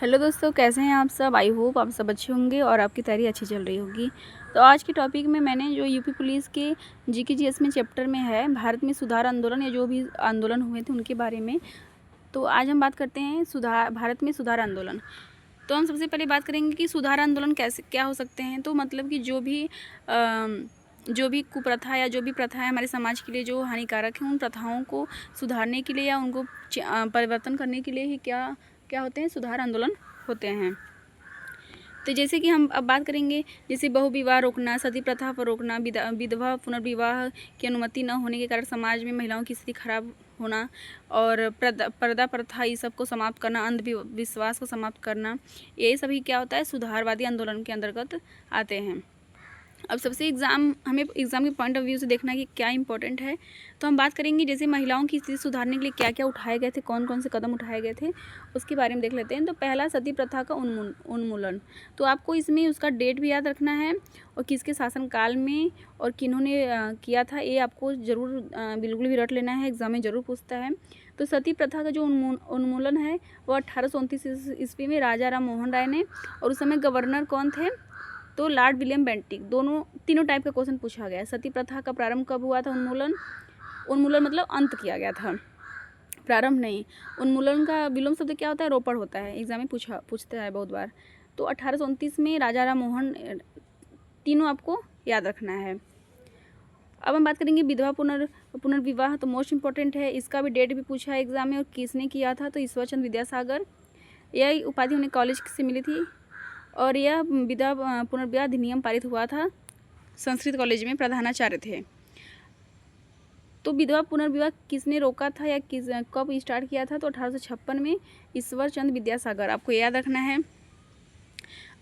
Hello दोस्तों, कैसे हैं आप सब। आई होप आप सब अच्छे होंगे और आपकी तैयारी अच्छी चल रही होगी। तो आज के टॉपिक में मैंने जो यूपी पुलिस के जीके जीएस में चैप्टर में है भारत में सुधार आंदोलन या जो भी आंदोलन हुए थे उनके बारे में। तो आज हम बात करते हैं भारत में सुधार आंदोलन। तो हम सबसे पहले बात करेंगे कि सुधार आंदोलन कैसे क्या हो सकते हैं। तो मतलब कि जो भी कुप्रथा या जो भी प्रथा है हमारे समाज के लिए जो हानिकारक है, उन प्रथाओं को सुधारने के लिए या उनको परिवर्तन करने के लिए ही क्या क्या होते हैं, सुधार आंदोलन होते हैं। तो जैसे कि हम अब बात करेंगे, जैसे बहुविवाह रोकना, सती प्रथा पर रोकना, विधवा पुनर्विवाह की अनुमति न होने के कारण समाज में महिलाओं की स्थिति खराब होना, और पर्दा प्रथा ये सब को समाप्त करना, अंधविश्वास को समाप्त करना, ये सभी क्या होता है, सुधारवादी आंदोलन के अंतर्गत आते हैं। अब सबसे हमें एग्ज़ाम के पॉइंट ऑफ व्यू से देखना है कि क्या इंपॉर्टेंट है। तो हम बात करेंगे जैसे महिलाओं की स्थिति सुधारने के लिए क्या क्या उठाए गए थे, कौन कौन से कदम उठाए गए थे, उसके बारे में देख लेते हैं। तो पहला, सती प्रथा का उन्मूलन। तो आपको इसमें उसका डेट भी याद रखना है और किसके शासनकाल में और किन्होंने किया था, ये आपको ज़रूर बिल्कुल भी रट लेना है, एग्ज़ाम में ज़रूर पूछता है। तो सती प्रथा का जो उन्मूलन है वो 1829 ईस्वी में राजा राम मोहन राय ने, और उस समय गवर्नर कौन थे, तो लॉर्ड विलियम बेंटिक। तीनों टाइप का क्वेश्चन पूछा गया है। सती प्रथा का प्रारंभ कब हुआ था, उन्मूलन मतलब अंत किया गया था, प्रारंभ नहीं। उन्मूलन का विलोम शब्द क्या होता है, रोपण होता है, एग्जाम में पूछता है बहुत बार। तो 1829 में राजा राम मोहन, तीनों आपको याद रखना है। अब हम बात करेंगे विधवा पुनर्विवाह। तो मोस्ट इंपॉर्टेंट है, इसका भी डेट भी पूछा है एग्जाम में, और किसने किया था, तो ईश्वर चंद्र विद्यासागर। यह उपाधि उन्हें कॉलेज से मिली थी, और यह विधवा पुनर्विवाह अधिनियम पारित हुआ था, संस्कृत कॉलेज में प्रधानाचार्य थे। तो विधवा पुनर्विवाह किसने रोका था या कब स्टार्ट किया था, तो 1856 में ईश्वर चंद्र विद्यासागर, आपको याद रखना है।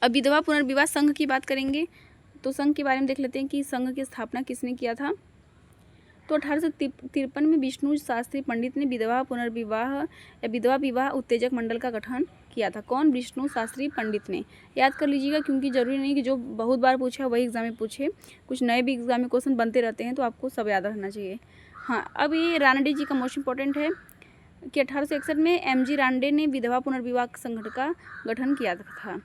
अब विधवा पुनर्विवाह संघ की बात करेंगे, तो संघ के बारे में देख लेते हैं कि संघ की स्थापना किसने किया था। तो 1853 में विष्णु शास्त्री पंडित ने विधवा पुनर्विवाह या विधवा विवाह उत्तेजक मंडल का गठन किया था। कौन, विष्णु शास्त्री पंडित ने। याद कर लीजिएगा, क्योंकि जरूरी नहीं कि जो बहुत बार पूछा वही एग्जाम में पूछे, कुछ नए भी एग्जाम में क्वेश्चन बनते रहते हैं, तो आपको सब याद रखना चाहिए। हाँ, अब ये रानडे जी का मोस्ट इंपॉर्टेंट है कि 1861 में एमजी रानडे ने विधवा पुनर्विवाह संगठन का गठन किया था।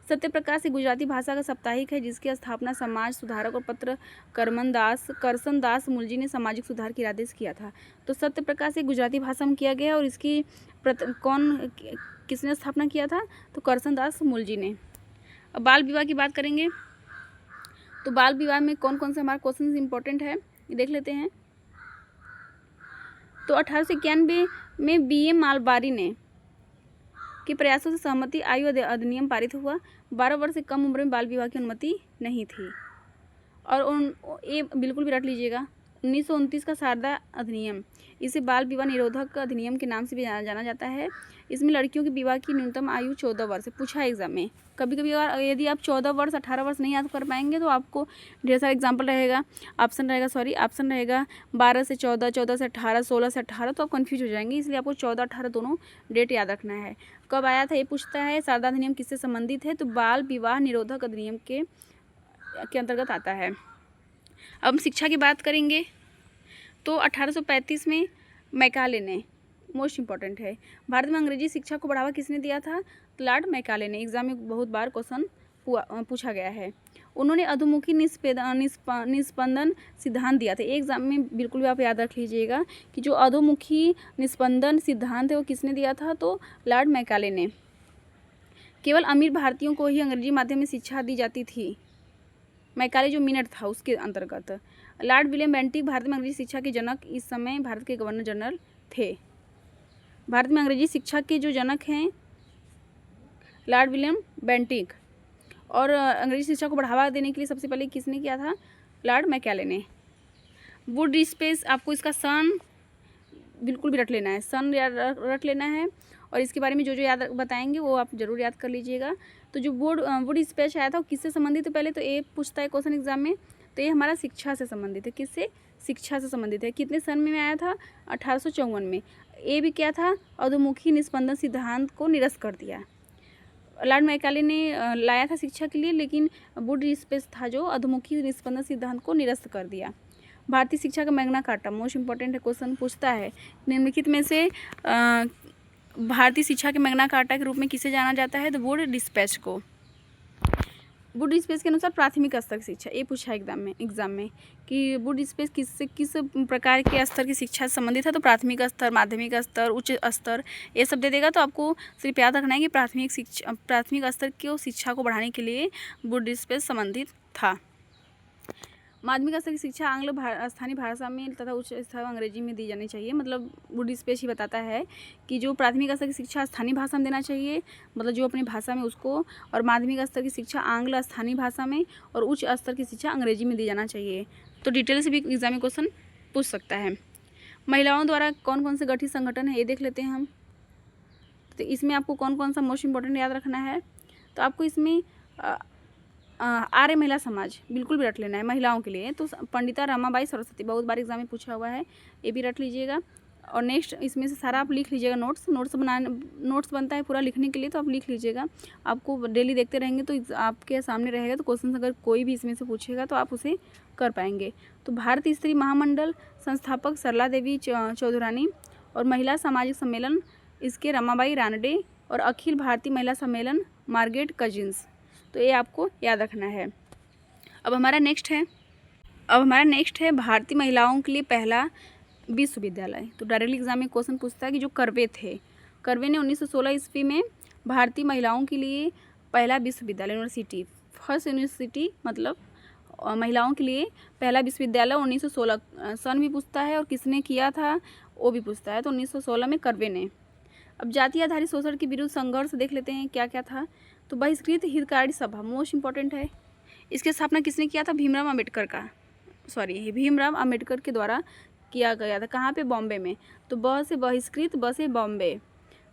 सत्यप्रकाश एक गुजराती भाषा का साप्ताहिक है जिसकी स्थापना समाज सुधारक और पत्र करसन दास मुलजी ने सामाजिक सुधार की आदेश किया था। तो सत्यप्रकाश एक गुजराती भाषा में किया गया, और इसकी किसने स्थापना किया था, तो करसन दास मुलजी ने। अब बाल विवाह की बात करेंगे, तो बाल विवाह में कौन कौन से हमारे क्वेश्चन इंपॉर्टेंट है ये देख लेते हैं। तो 1891 में BM मालबारी ने के प्रयासों से सहमति आयु अधिनियम पारित हुआ। 12 वर्ष से कम उम्र में बाल विवाह की अनुमति नहीं थी। और ये बिल्कुल भी रट लीजिएगा, 1929 का शारदा अधिनियम, इसे बाल विवाह निरोधक अधिनियम के नाम से भी जाना जाता है। इसमें लड़कियों के विवाह की न्यूनतम आयु 14 वर्ष है, पूछा है एग्जाम में। कभी कभी यदि आप 14 वर्ष 18 वर्ष नहीं याद कर पाएंगे तो आपको ढेर सारा एग्जाम्पल रहेगा, ऑप्शन रहेगा 12 से 14, 14 से 18, 16 से 18, तो आप कन्फ्यूज हो जाएंगे। इसलिए आपको 14, 18 दोनों डेट याद रखना है। कब आया था ये पूछता है। शारदा अधिनियम किससे संबंधित है, तो बाल विवाह निरोधक अधिनियम के अंतर्गत आता है। अब हम शिक्षा की बात करेंगे, तो 1835 में मैकाले ने, मोस्ट इंपॉर्टेंट है, भारत में अंग्रेजी शिक्षा को बढ़ावा किसने दिया था, लॉर्ड मैकाले ने। एग्जाम में बहुत बार क्वेश्चन पूछा गया है। उन्होंने अधोमुखी निस्पंदन सिद्धांत दिया था। एग्जाम में बिल्कुल भी आप याद रख लीजिएगा कि जो अधोमुखी निस्पंदन सिद्धांत है वो किसने दिया था, तो लॉर्ड मैकाले ने। केवल अमीर भारतीयों को ही अंग्रेजी माध्यम में शिक्षा दी जाती थी, मैकाले जो मिनट था उसके अंतर्गत। लॉर्ड विलियम बेंटिक भारत में अंग्रेजी शिक्षा के जनक, इस समय भारत के गवर्नर जनरल थे। भारत में अंग्रेजी शिक्षा के जो जनक हैं लॉर्ड विलियम बेंटिक, और अंग्रेजी शिक्षा को बढ़ावा देने के लिए सबसे पहले किसने किया था, लॉर्ड मैकाले ने। वुड स्पेस, आपको इसका सन बिल्कुल भी रट लेना है, सन रट लेना है, और इसके बारे में जो जो याद बताएंगे वो आप जरूर याद कर लीजिएगा। तो जो वुड स्पेस आया था वो किससे संबंधित है, पहले तो ये पूछता है क्वेश्चन एग्जाम में, तो ये हमारा शिक्षा से संबंधित है। किससे, शिक्षा से संबंधित है। कितने सन में आया था, 1854 में। ये भी क्या था, अधोमुखी निस्पंदन सिद्धांत को निरस्त कर दिया। लॉर्ड मैकाले ने लाया था शिक्षा के लिए, लेकिन वुड स्पेस था जो अधोमुखी निस्पंदन सिद्धांत को निरस्त कर दिया। भारतीय शिक्षा का मैग्ना कार्टा, मोस्ट इंपॉर्टेंट है, क्वेश्चन पूछता है, निम्नलिखित में से भारतीय शिक्षा के मैग्ना कार्टा के रूप में किसे जाना जाता है? तो वुड डिस्पैच को। वुड डिस्पैच के अनुसार प्राथमिक स्तर की शिक्षा, ये पूछा एग्जाम में कि वुड डिस्पैच किस प्रकार के स्तर की शिक्षा से संबंधित है? तो प्राथमिक स्तर, माध्यमिक स्तर, उच्च स्तर, ये सब दे देगा। तो आपको सिर्फ याद रखना है कि प्राथमिक स्तर की शिक्षा को बढ़ाने के लिए वुड डिस्पैच संबंधित था। माध्यमिक स्तर की शिक्षा स्थानीय भाषा में तथा उच्च स्तर अंग्रेजी में दी जानी चाहिए। मतलब वुड डिस्पैच ही बताता है कि जो प्राथमिक स्तर की शिक्षा स्थानीय भाषा में देना चाहिए, मतलब जो अपनी भाषा में उसको, और माध्यमिक स्तर की शिक्षा आंग्ल स्थानीय भाषा में, और उच्च स्तर की शिक्षा अंग्रेजी में दी जाना चाहिए। तो डिटेल से भी एग्जाम में क्वेश्चन पूछ सकता है। महिलाओं द्वारा कौन कौन से गठित संगठन है, ये देख लेते हैं हम। तो इसमें आपको कौन कौन सा मोस्ट इंपॉर्टेंट याद रखना है? तो आपको इसमें आर्य महिला समाज बिल्कुल भी रट लेना है महिलाओं के लिए। तो पंडिता रमाबाई सरस्वती बहुत बार एग्जाम में पूछा हुआ है, ये भी रट लीजिएगा। और नेक्स्ट इसमें से सारा आप लिख लीजिएगा। नोट्स बनता है पूरा लिखने के लिए, तो आप लिख लीजिएगा। आपको डेली देखते रहेंगे तो आपके सामने रहेगा, तो क्वेश्चन अगर कोई भी इसमें से पूछेगा तो आप उसे कर पाएंगे। तो भारतीय स्त्री महामंडल संस्थापक सरला देवी चौधुरानी, और महिला सामाजिक सम्मेलन इसके रमाबाई रानडे, और अखिल भारतीय महिला सम्मेलन मार्गरेट कजिन्स। तो ये आपको याद रखना है। अब हमारा नेक्स्ट है भारतीय महिलाओं के लिए पहला विश्वविद्यालय। तो डायरेक्टली एग्जाम में क्वेश्चन पूछता है कि जो कर्वे ने 1916 ईस्वी में भारतीय महिलाओं के लिए पहला विश्वविद्यालय, यूनिवर्सिटी, फर्स्ट यूनिवर्सिटी, मतलब महिलाओं के लिए पहला विश्वविद्यालय 1916 सन भी पूछता है, और किसने किया था वो भी पूछता है। तो 1916 में कर्वे ने। अब जाति आधारित शोषण के विरुद्ध संघर्ष देख लेते हैं क्या क्या था। तो बहिष्कृत हितकारी सभा मोस्ट इंपॉर्टेंट है। इसकी स्थापना किसने किया था? भीमराव अम्बेडकर के द्वारा किया गया था। कहाँ पे? बॉम्बे में। तो ब से बहिष्कृत, ब से बॉम्बे।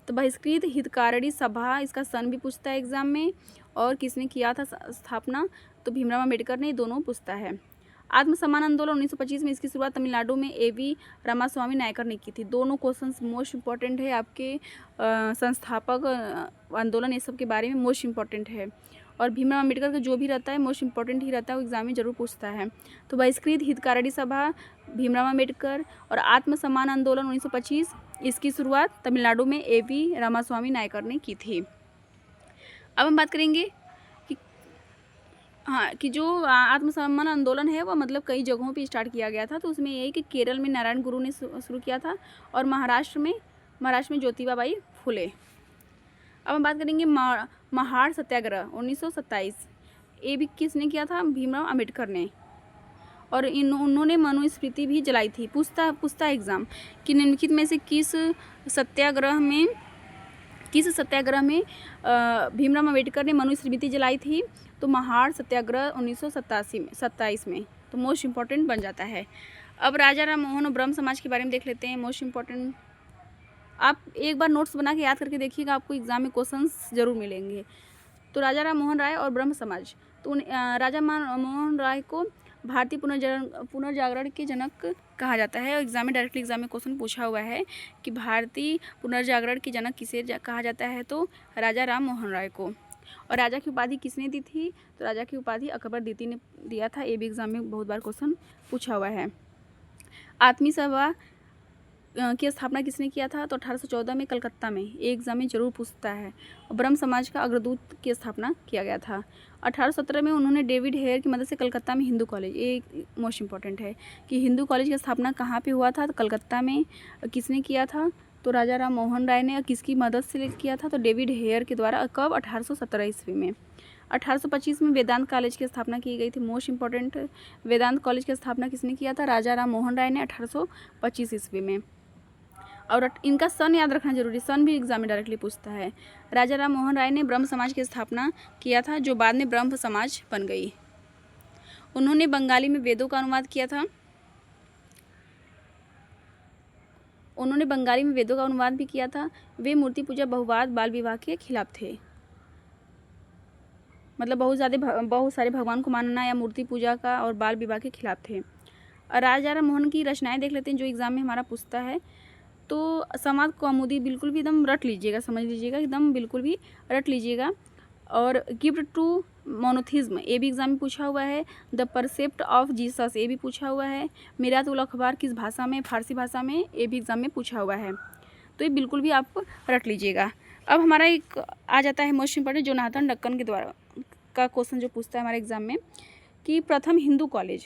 तो बहिष्कृत हितकारी सभा, इसका सन भी पूछता है एग्जाम में, और किसने किया था स्थापना? तो भीमराव अम्बेडकर ने। दोनों पूछता है। आत्मसम्मान आंदोलन 1925 में, इसकी शुरुआत तमिलनाडु में A.V. रामास्वामी नायकर ने की थी। दोनों क्वेश्चंस मोस्ट इंपॉर्टेंट है आपके। संस्थापक आंदोलन ये सब के बारे में मोस्ट इंपॉर्टेंट है। और भीमराव अम्बेडकर का जो भी रहता है मोस्ट इंपॉर्टेंट ही रहता है, वो एग्जाम में जरूर पूछता है। तो बहिष्कृत हितकारी सभा भीमराव अम्बेडकर, और आत्मसम्मान आंदोलन 1925, इसकी शुरुआत तमिलनाडु में A.V. रामास्वामी नायकर ने की थी। अब हम बात करेंगे कि जो आत्मसम्मान आंदोलन है वो मतलब कई जगहों पे स्टार्ट किया गया था। तो उसमें यही कि केरल में नारायण गुरु ने शुरू किया था, और महाराष्ट्र में ज्योतिबा बाई फुले। अब हम बात करेंगे महाड़ सत्याग्रह 1927, ये भी किसने किया था? भीमराव अम्बेडकर ने। और उन्होंने मनुस्मृति भी जलाई थी। पूछता एग्जाम कि निम्नलिखित में से किस सत्याग्रह में भीमराव अम्बेडकर ने मनुस्मृति जलाई थी? तो महाड़ सत्याग्रह 1927 में। तो मोस्ट इंपॉर्टेंट बन जाता है। अब राजा राम मोहन और ब्रह्म समाज के बारे में देख लेते हैं। मोस्ट इंपॉर्टेंट आप एक बार नोट्स बना के याद करके देखिएगा, आपको एग्जाम में क्वेश्चंस जरूर मिलेंगे। तो राजा राम मोहन राय और ब्रह्म समाज। तो राजा मोहन राय को भारतीय पुनर्जागरण के जनक कहा जाता है। और डायरेक्टली एग्जाम में क्वेश्चन पूछा हुआ है कि भारतीय पुनर्जागरण के जनक किसे कहा जाता है? तो राजा राम मोहन राय को। और राजा की उपाधि किसने दी थी? तो राजा की उपाधि अकबर द्वितीय ने दिया था। ये भी एग्जाम में बहुत बार क्वेश्चन पूछा हुआ है। आत्मीय सभा की स्थापना किसने किया था? तो 1814 में कलकत्ता में। ये एग्जाम में जरूर पूछता है। और ब्रह्म समाज का अग्रदूत की स्थापना किया गया था। 1817 में उन्होंने डेविड हेयर की मदद से कलकत्ता में हिंदू कॉलेज, ये मोस्ट इंपॉर्टेंट है कि हिंदू कॉलेज की स्थापना कहाँ पे हुआ था? तो कलकत्ता में। किसने किया था? तो राजा राम मोहन राय ने। किसकी मदद से किया था? तो डेविड हेयर के द्वारा। कब? 1817 ईस्वी में। 1825 में वेदांत कॉलेज की स्थापना की गई थी। मोस्ट इंपॉर्टेंट, वेदांत कॉलेज की स्थापना किसने किया था? राजा राम मोहन राय ने 1825 ईस्वी में। और इनका सन याद रखना जरूरी, सन भी एग्जाम में डायरेक्टली पूछता है। राजा राम मोहन राय ने ब्रह्म समाज की स्थापना किया था, जो बाद में ब्रह्म समाज बन गई। उन्होंने बंगाली में वेदों का अनुवाद किया था। भी किया था। वे मूर्ति पूजा, बहुवाद, बाल विवाह के खिलाफ थे। मतलब बहुत सारे भगवान को मानना या मूर्ति पूजा का और बाल विवाह के खिलाफ थे। राजा राम मोहन की रचनाएं देख लेते हैं जो एग्जाम में हमारा पूछता है। तो समाज कौमुदी बिल्कुल भी एकदम रट लीजिएगा, समझ लीजिएगा, एकदम बिल्कुल भी रट लीजिएगा। और गिफ्ट टू मोनोथिज्म, ये भी एग्जाम में पूछा हुआ है। द परसेप्ट ऑफ जीसस, ये भी पूछा हुआ है। मिरात उल अखबार किस भाषा में? फारसी भाषा में। ये भी एग्जाम में पूछा हुआ है। तो तो ये बिल्कुल भी आप रट लीजिएगा। अब हमारा एक आ जाता है मोस्ट इंपॉर्टेंट, जोनाथन डक्कन के द्वारा का क्वेश्चन जो पूछता है हमारे एग्जाम में कि प्रथम हिंदू कॉलेज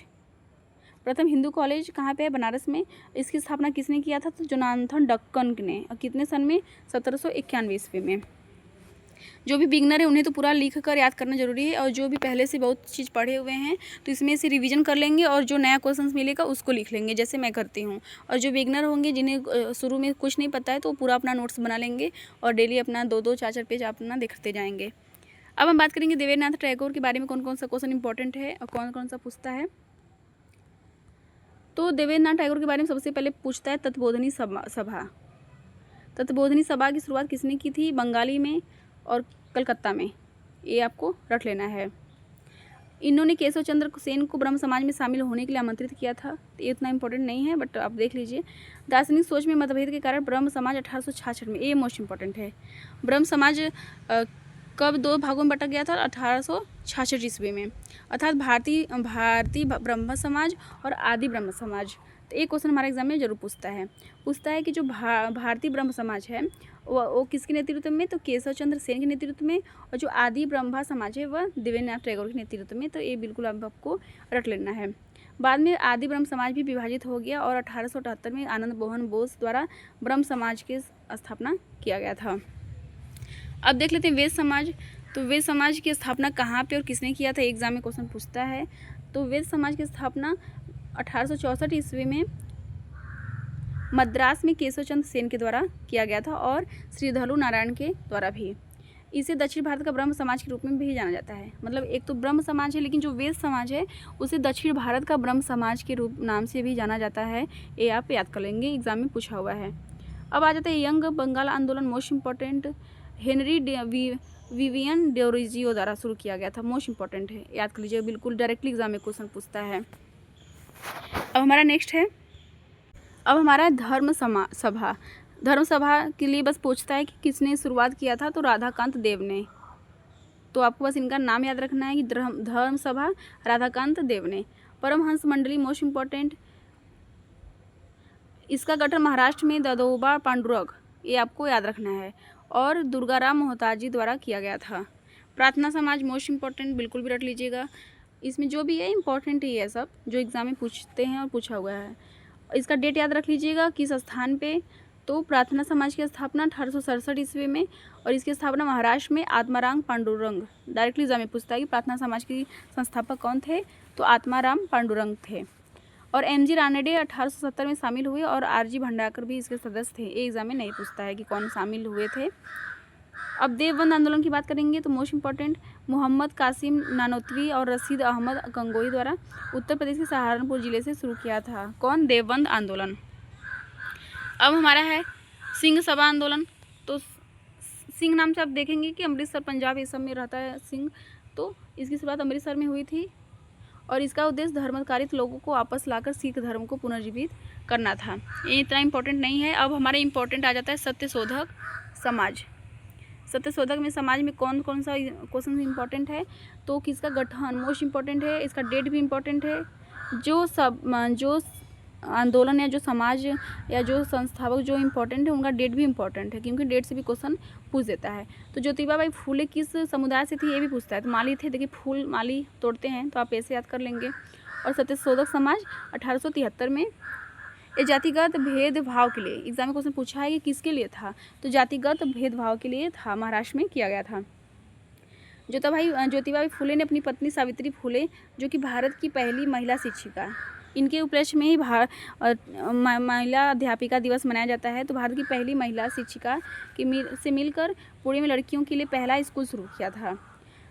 कहाँ पे है? बनारस में। इसकी स्थापना किसने किया था? तो जोनाथन डक्कन ने। और कितने सन में? 1791 ईस्वी में। जो भी बिगनर है उन्हें तो पूरा लिख कर याद करना जरूरी है, और जो भी पहले से बहुत चीज़ पढ़े हुए हैं तो इसमें से रिवीजन कर लेंगे और जो नया क्वेश्चन मिलेगा उसको लिख लेंगे, जैसे मैं करती हूँ। और जो बिगनर होंगे जिन्हें शुरू में कुछ नहीं पता है तो पूरा अपना नोट्स बना लेंगे और डेली अपना 2-2 4-4 पेज अपना देखते जाएंगे। अब हम बात करेंगे देवेंद्रनाथ टैगोर के बारे में, कौन कौन सा क्वेश्चन इंपॉर्टेंट है और कौन कौन सा पूछता है। तो देवेंद्रनाथ टैगोर के बारे में सबसे पहले पूछता है तत्वबोधिनी सभा। तत्वबोधिनी सभा की शुरुआत किसने की थी? बंगाली में और कलकत्ता में। ये आपको रख लेना है। इन्होंने केशव चंद्र सेन को ब्रह्म समाज में शामिल होने के लिए आमंत्रित किया था। तो ये उतना इंपॉर्टेंट नहीं है, बट आप देख लीजिए। दार्शनिक सोच में मतभेद के कारण ब्रह्म समाज 1866 में, ये मोस्ट इंपॉर्टेंट है। ब्रह्म समाज कब 2 भागों में बटा गया था? 1866 ईस्वी में। अर्थात भारतीय ब्रह्म समाज और आदि ब्रह्म समाज। तो एक क्वेश्चन हमारे एग्जाम में जरूर पूछता है कि जो भारतीय ब्रह्म समाज है वो किसके नेतृत्व में? तो केशव चंद्र सेन के नेतृत्व में। और जो आदि ब्रह्म समाज है वह देवेंद्रनाथ टैगोर के नेतृत्व में। तो ये बिल्कुल आपको रट लेना है। बाद में आदि ब्रह्म समाज भी विभाजित हो गया और 1878 में आनंद मोहन बोस द्वारा ब्रह्म समाज की स्थापना किया गया था। अब देख लेते हैं वेद समाज। तो वेद समाज की स्थापना कहाँ पे और किसने किया था? एग्जाम में क्वेश्चन पूछता है। तो वेद समाज की स्थापना 1864 ईस्वी में मद्रास में केशव चंद्र सेन के द्वारा किया गया था और श्रीधर नारायण के द्वारा भी। इसे दक्षिण भारत का ब्रह्म समाज के रूप में भी जाना जाता है। मतलब एक तो ब्रह्म समाज है, लेकिन जो वेद समाज है उसे दक्षिण भारत का ब्रह्म समाज के रूप नाम से भी जाना जाता है। ये आप याद कर लेंगे, एग्जाम में पूछा हुआ है। अब आ जाता है यंग बंगाल आंदोलन, मोस्ट इंपॉर्टेंट। हेनरी विवियन डोरिजियो द्वारा शुरू किया गया था, मोस्ट इंपॉर्टेंट है, याद कर लीजिए, बिल्कुल डायरेक्टली एग्जाम में क्वेश्चन पूछता है। अब हमारा नेक्स्ट है, अब हमारा धर्म सभा के लिए बस पूछता है कि किसने शुरुआत किया था? तो राधाकांत देव ने। तो आपको बस इनका नाम याद रखना है कि धर्म सभा राधाकांत देव ने। परमहंस मंडली, मोस्ट इंपॉर्टेंट। इसका गठन महाराष्ट्र में दादोबा पांडुरंग, ये आपको याद रखना है, और दुर्गाराम मोहताजी द्वारा किया गया था। प्रार्थना समाज, मोस्ट इंपॉर्टेंट, बिल्कुल भी रट लीजिएगा। इसमें जो भी है इंपॉर्टेंट ही है, सब जो एग्जाम में पूछते हैं और पूछा हुआ है। इसका डेट याद रख लीजिएगा किस स्थान पे। तो प्रार्थना समाज की स्थापना 1867 ईस्वी में, और इसकी स्थापना महाराष्ट्र में आत्माराम पांडुरंग। डायरेक्टली एग्जाम में पूछता है कि प्रार्थना समाज के संस्थापक कौन थे? तो आत्माराम पांडुरंग थे। और एमजी रानडे 1870 में शामिल हुए और आरजी भंडारकर भी इसके सदस्य थे। ये एग्जाम में नहीं पूछता है कि कौन शामिल हुए थे। अब देवबंद आंदोलन की बात करेंगे तो मोस्ट इंपॉर्टेंट, मोहम्मद कासिम नानोतवी और रशीद अहमद गंगोई द्वारा उत्तर प्रदेश के सहारनपुर जिले से शुरू किया था। कौन? देवबंद आंदोलन। अब हमारा है सिंह सभा आंदोलन। तो सिंह नाम से आप देखेंगे कि अमृतसर पंजाब ये सब में रहता है सिंह। तो इसकी शुरुआत अमृतसर में हुई थी और इसका उद्देश्य धर्मांतरित लोगों को वापस लाकर सिख धर्म को पुनर्जीवित करना था। ये इतना इंपॉर्टेंट नहीं है। अब हमारे इंपॉर्टेंट आ जाता है सत्यशोधक समाज। सत्यशोधक में समाज में कौन कौन सा क्वेश्चन इंपॉर्टेंट है? तो किसका गठन मोस्ट इंपॉर्टेंट है, इसका डेट भी इंपॉर्टेंट है। जो आंदोलन या जो समाज या जो संस्थापक जो इम्पोर्टेंट है उनका डेट भी इम्पोर्टेंट है, क्योंकि डेट से भी क्वेश्चन पूछ देता है। तो ज्योतिबा बाई फूले किस समुदाय से थी? ये भी पूछता है। तो माली थे। देखिए फूल माली तोड़ते हैं तो आप ऐसे याद कर लेंगे। और सत्यशोधक समाज 1873 में। ये जातिगत भेदभाव के लिए एग्जाम में क्वेश्चन पूछा है कि किसके लिए था? तो जातिगत भेदभाव के लिए था, महाराष्ट्र में किया गया था। ज्योतिबा बाई फूले ने अपनी पत्नी सावित्री फूले, जो कि भारत की पहली महिला शिक्षिका, इनके उपलक्ष्य में ही महिला अध्यापिका दिवस मनाया जाता है। तो भारत की पहली महिला शिक्षिका से मिलकर पुणे में लड़कियों के लिए पहला स्कूल शुरू किया था।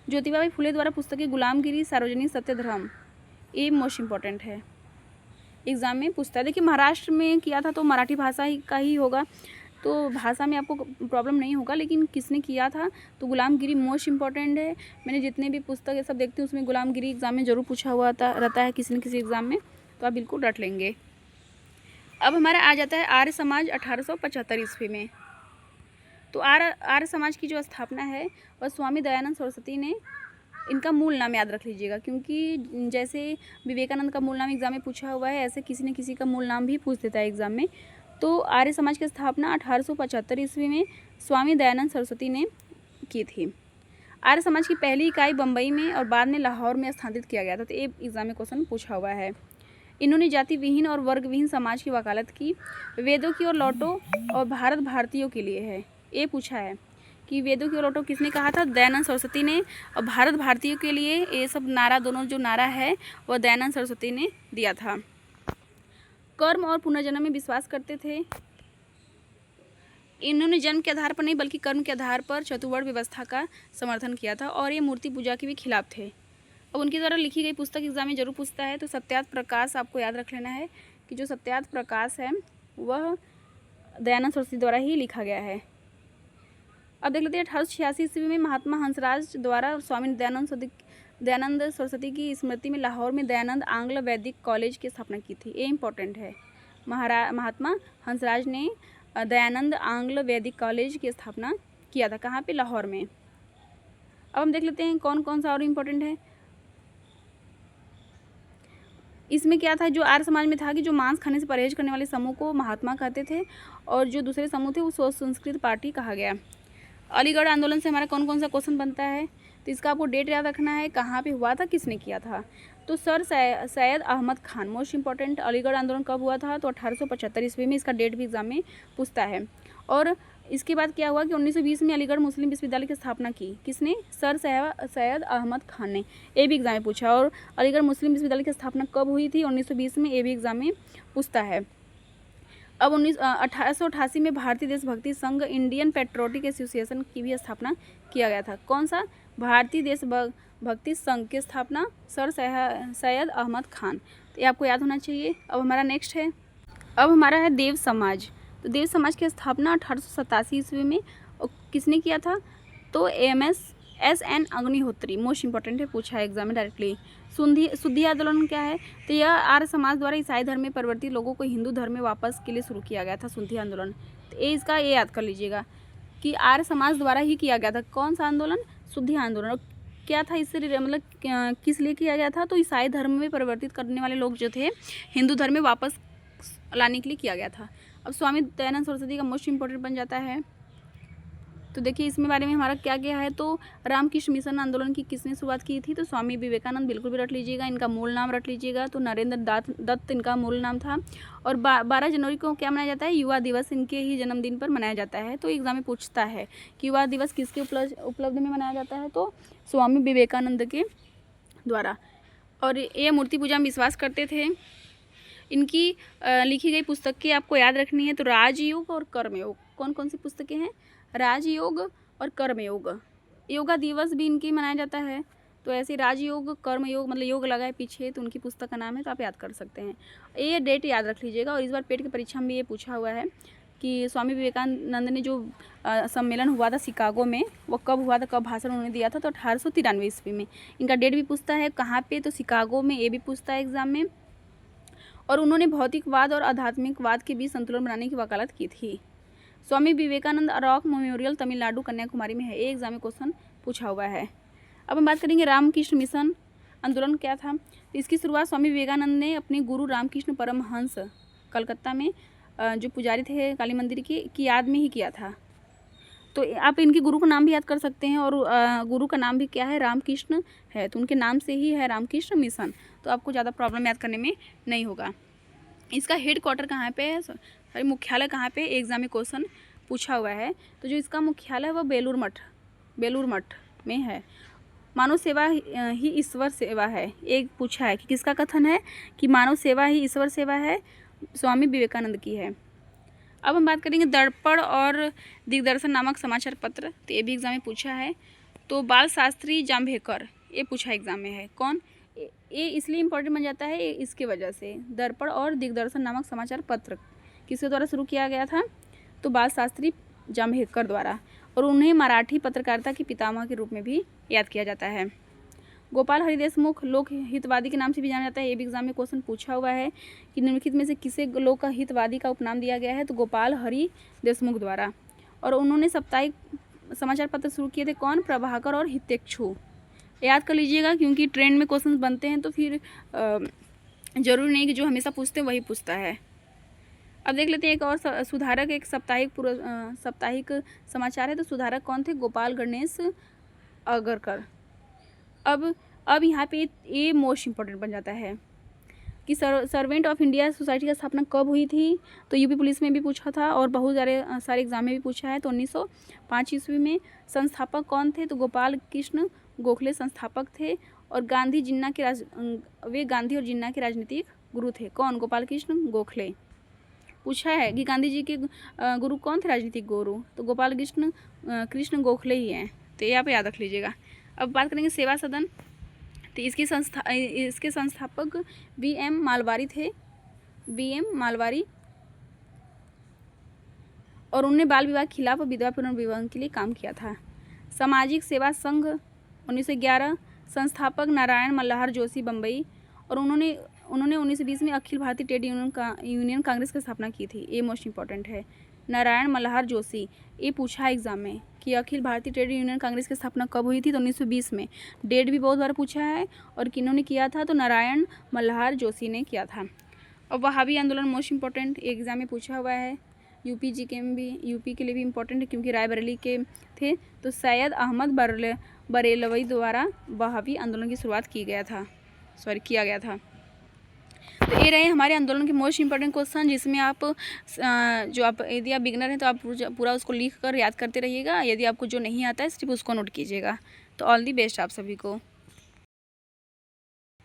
ज्योतिबा बाई फूले द्वारा पुस्तकें गुलामगिरी, सार्वजनिक सत्यधर्म, ये मोस्ट इंपॉर्टेंट है, एग्जाम में पूछता है। देखिए महाराष्ट्र में किया था तो मराठी भाषा का ही होगा, तो भाषा में आपको प्रॉब्लम नहीं होगा, लेकिन किसने किया था? तो गुलामगिरी मोस्ट इंपॉर्टेंट है। मैंने जितने भी पुस्तक ये सब देखती हूँ उसमें गुलामगिरी एग्जाम में जरूर पूछा हुआ रहता है किसी न किसी एग्जाम में, तो आप बिल्कुल रट लेंगे। अब हमारा आ जाता है आर्य समाज 1875 ईस्वी में। तो आर्य समाज की जो स्थापना है वह स्वामी दयानंद सरस्वती ने। इनका मूल नाम याद रख लीजिएगा, क्योंकि जैसे विवेकानंद का मूल नाम एग्जाम में पूछा हुआ है, ऐसे किसी न किसी का मूल नाम भी पूछ देता है एग्जाम में। तो आर्य समाज की स्थापना 1875 ईस्वी में स्वामी दयानंद सरस्वती ने की थी। आर्य समाज की पहली इकाई बम्बई में और बाद में लाहौर में स्थानांतरित किया गया था। तो ये एग्जाम में क्वेश्चन पूछा हुआ है। इन्होंने जाति विहीन और वर्ग विहीन समाज की वकालत की। वेदों की ओर लौटो और भारत भारतीयों के लिए है, ये पूछा है कि वेदों की ओर लौटो किसने कहा था? दयानंद सरस्वती ने। और भारत भारतीयों के लिए ये सब नारा, दोनों जो नारा है वह दयानंद सरस्वती ने दिया था। कर्म और पुनर्जन्म में विश्वास करते थे। इन्होंने जन्म के आधार पर नहीं बल्कि कर्म के आधार पर चतुर्वर्ण व्यवस्था का समर्थन किया था और ये मूर्ति पूजा के भी खिलाफ थे। अब उनके द्वारा लिखी गई पुस्तक एग्जाम में जरूर पूछता है। तो सत्यार्थ प्रकाश आपको याद रख लेना है कि जो सत्यार्थ प्रकाश है वह दयानंद सरस्वती द्वारा ही लिखा गया है। अब देख लेते हैं 1886 ईस्वी में महात्मा हंसराज द्वारा स्वामी दयानंद सरस्वती की स्मृति में लाहौर में दयानंद आंग्ल वैदिक कॉलेज की स्थापना की थी। ये इंपॉर्टेंट है। महात्मा हंसराज ने दयानंद आंग्ल वैदिक कॉलेज की स्थापना किया था। कहाँ पे? लाहौर में। अब हम देख लेते हैं कौन कौन सा और इम्पोर्टेंट है। इसमें क्या था? जो आर्य समाज में था कि जो मांस खाने से परहेज करने वाले समूह को महात्मा कहते थे और जो दूसरे समूह थे वो सोच संस्कृत पार्टी कहा गया। अलीगढ़ आंदोलन से हमारा कौन कौन सा क्वेश्चन बनता है? तो इसका आपको डेट याद रखना है, कहाँ पे हुआ था, किसने किया था। तो sir Syed Ahmed Khan, most important. Aligarh आंदोलन कब हुआ था? तो 1875 ईस्वी में। इसका डेट भी एग्जाम में पूछता है। और इसके बाद क्या हुआ कि 1920 में अलीगढ़ मुस्लिम विश्वविद्यालय की स्थापना की। किसने? सर सैयद अहमद खान ने। ये भी एग्जाम में पूछा। और अलीगढ़ मुस्लिम विश्वविद्यालय की स्थापना कब हुई थी? 1920 में। ये भी एग्जाम में पूछता है। अब 1888 में भारतीय देशभक्ति संघ इंडियन पेट्रोटिक एसोसिएशन की भी स्थापना किया गया था। कौन सा? भारतीय देशभक्ति संघ की स्थापना सर सैयद अहमद खान। तो ये आपको याद होना चाहिए। अब हमारा नेक्स्ट है, अब हमारा है देव समाज। तो देव समाज की स्थापना 1887 ईस्वी में किसने किया था? तो एस.एन. अग्निहोत्री। मोस्ट इंपॉर्टेंट है, पूछा है एग्जाम में डायरेक्टली। शुद्धि आंदोलन क्या है? तो यह आर्य समाज द्वारा ईसाई धर्म में परिवर्तित लोगों को हिंदू धर्म में वापस के लिए शुरू किया गया था, शुद्धि आंदोलन। तो इसका ये याद कर लीजिएगा कि आर्य समाज द्वारा ही किया गया था। कौन सा आंदोलन? शुद्धि आंदोलन। और क्या था इससे, मतलब किस लिए किया गया था? तो ईसाई धर्म में परिवर्तित करने वाले लोग जो थे हिंदू धर्म में वापस लाने के लिए किया गया था। अब स्वामी दयानंद सरस्वती का मोस्ट इंपॉर्टेंट बन जाता है। तो देखिए इसमें बारे में हमारा क्या क्या है। तो रामकृष्ण मिशन आंदोलन की किसने शुरुआत की थी? तो स्वामी विवेकानंद, बिल्कुल भी रट लीजिएगा, इनका मूल नाम रट लीजिएगा। तो नरेंद्र दत्त इनका मूल नाम था। और 12 जनवरी को क्या मनाया जाता है? युवा दिवस। इनके ही जन्मदिन पर मनाया जाता है। तो एग्जाम में पूछता है कि युवा दिवस किसके उपलब्ध में मनाया जाता है? तो स्वामी विवेकानंद के द्वारा। और ये मूर्ति पूजा में विश्वास करते थे। इनकी लिखी गई पुस्तकें आपको याद रखनी है। तो राजयोग और कर्मयोग। कौन कौन सी पुस्तकें हैं? राजयोग और कर्मयोग। योगा दिवस भी इनकी मनाया जाता है। तो ऐसे राजयोग, कर्मयोग, मतलब योग लगा है पीछे, तो उनकी पुस्तक का नाम है। तो आप याद कर सकते हैं। ये डेट याद रख लीजिएगा। और इस बार पेट की परीक्षा में ये पूछा हुआ है कि स्वामी विवेकानंद ने जो सम्मेलन हुआ था शिकागो में, वो कब हुआ था, कब भाषण उन्होंने दिया था? तो 1893 ईस्वी में। इनका डेट भी पूछता है, कहाँ पे? तो शिकागो में। ये भी पूछता है एग्जाम में। और उन्होंने भौतिकवाद और आध्यात्मिकवाद के बीच संतुलन बनाने की वकालत की थी। स्वामी विवेकानंद रॉक मेमोरियल तमिलनाडु कन्याकुमारी में है। ये एग्जाम में क्वेश्चन पूछा हुआ है। अब हम बात करेंगे रामकृष्ण मिशन आंदोलन क्या था। इसकी शुरुआत स्वामी विवेकानंद ने अपने गुरु रामकृष्ण परमहंस कलकत्ता में जो पुजारी थे काली मंदिर की याद में ही किया था। तो आप इनके गुरु का नाम भी याद कर सकते हैं। और गुरु का नाम भी क्या है? रामकृष्ण है। तो उनके नाम से ही है रामकृष्ण मिशन। तो आपको ज़्यादा प्रॉब्लम याद करने में नहीं होगा। इसका हेड क्वार्टर कहाँ पे है? सॉरी, मुख्यालय कहाँ पे? एग्जाम में क्वेश्चन पूछा हुआ है। तो जो इसका मुख्यालय है वह बेलूर मठ में है। मानव सेवा ही ईश्वर सेवा है। एक पूछा है कि किसका कथन है कि मानव सेवा ही ईश्वर सेवा है? स्वामी विवेकानंद की है। अब हम बात करेंगे दर्पण और दिग्दर्शन नामक समाचार पत्र। तो ये भी एग्जाम में पूछा है। तो बाल शास्त्री जाम्भेकर, ये पूछा एग्जाम में है। कौन? ये इसलिए इम्पोर्टेंट बन जाता है इसके वजह से। दर्पण और दिग्दर्शन नामक समाचार पत्र किसके द्वारा शुरू किया गया था? तो बाल शास्त्री जाम्भेकर द्वारा। और उन्हें मराठी पत्रकारिता के पितामह के रूप में भी याद किया जाता है। गोपाल हरि देशमुख लोक हितवादी के नाम से भी जाना जाता है। ये भी एग्जाम में क्वेश्चन पूछा हुआ है कि निम्नलिखित में से किसे लोक हितवादी का उपनाम दिया गया है? तो गोपाल हरि देशमुख द्वारा। और उन्होंने साप्ताहिक समाचार पत्र शुरू किए थे। कौन? प्रभाकर और हितेक्षु। याद कर लीजिएगा क्योंकि ट्रेंड में क्वेश्चन बनते हैं तो फिर ज़रूरी नहीं कि जो हमेशा पूछते हैं वही पूछता है। अब देख लेते हैं एक और सुधारक, एक साप्ताहिक समाचार है। तो सुधारक कौन थे? गोपाल गणेश अगरकर। अब यहाँ पे ये मोस्ट इम्पोर्टेंट बन जाता है कि सर्वेंट ऑफ इंडिया सोसाइटी की स्थापना कब हुई थी। तो यूपी पुलिस में भी पूछा था और बहुत सारे एग्जाम में भी पूछा है। तो 1905 ईस्वी में। संस्थापक कौन थे? तो गोपाल कृष्ण गोखले संस्थापक थे और वे गांधी और जिन्ना के राजनीतिक गुरु थे। कौन? गोपाल कृष्ण गोखले। पूछा है कि गांधी जी के गुरु कौन थे, राजनीतिक गुरु? तो गोपाल कृष्ण गोखले ही हैं। तो ये आप याद रख लीजिएगा। अब बात करेंगे सेवा सदन। तो इसके संस्थापक BM मालवारी थे। BM मालवारी। और उन्होंने बाल विवाह के खिलाफ विधवा पुनर्विवाह के लिए काम किया था। सामाजिक सेवा संघ 1911। संस्थापक नारायण मल्हार जोशी बम्बई। और उन्होंने 1920 में अखिल भारतीय ट्रेड यूनियन कांग्रेस की स्थापना की थी। ये मोस्ट इंपॉर्टेंट है, नारायण मल्हार जोशी। ये पूछा है एग्जाम में कि अखिल भारतीय ट्रेड यूनियन कांग्रेस की स्थापना कब हुई थी। तो 1920 में। डेट भी बहुत बार पूछा है। और किन्होंने किया था? तो नारायण मल्हार जोशी ने किया था। और वहाबी आंदोलन मोस्ट इंपॉर्टेंट, एग्जाम में पूछा हुआ है। यूपी के लिए भी इम्पोर्टेंट है क्योंकि रायबरेली के थे। तो सैयद अहमद बरेलवी द्वारा वहाबी आंदोलन की शुरुआत किया गया था। तो ये रहे हमारे आंदोलन के मोस्ट इंपॉर्टेंट क्वेश्चन, जिसमें आप यदि आप बिगनर हैं तो आप पूरा उसको लिख कर याद करते रहिएगा। यदि आपको जो नहीं आता है सिर्फ उसको नोट कीजिएगा। तो ऑल दी बेस्ट आप सभी को।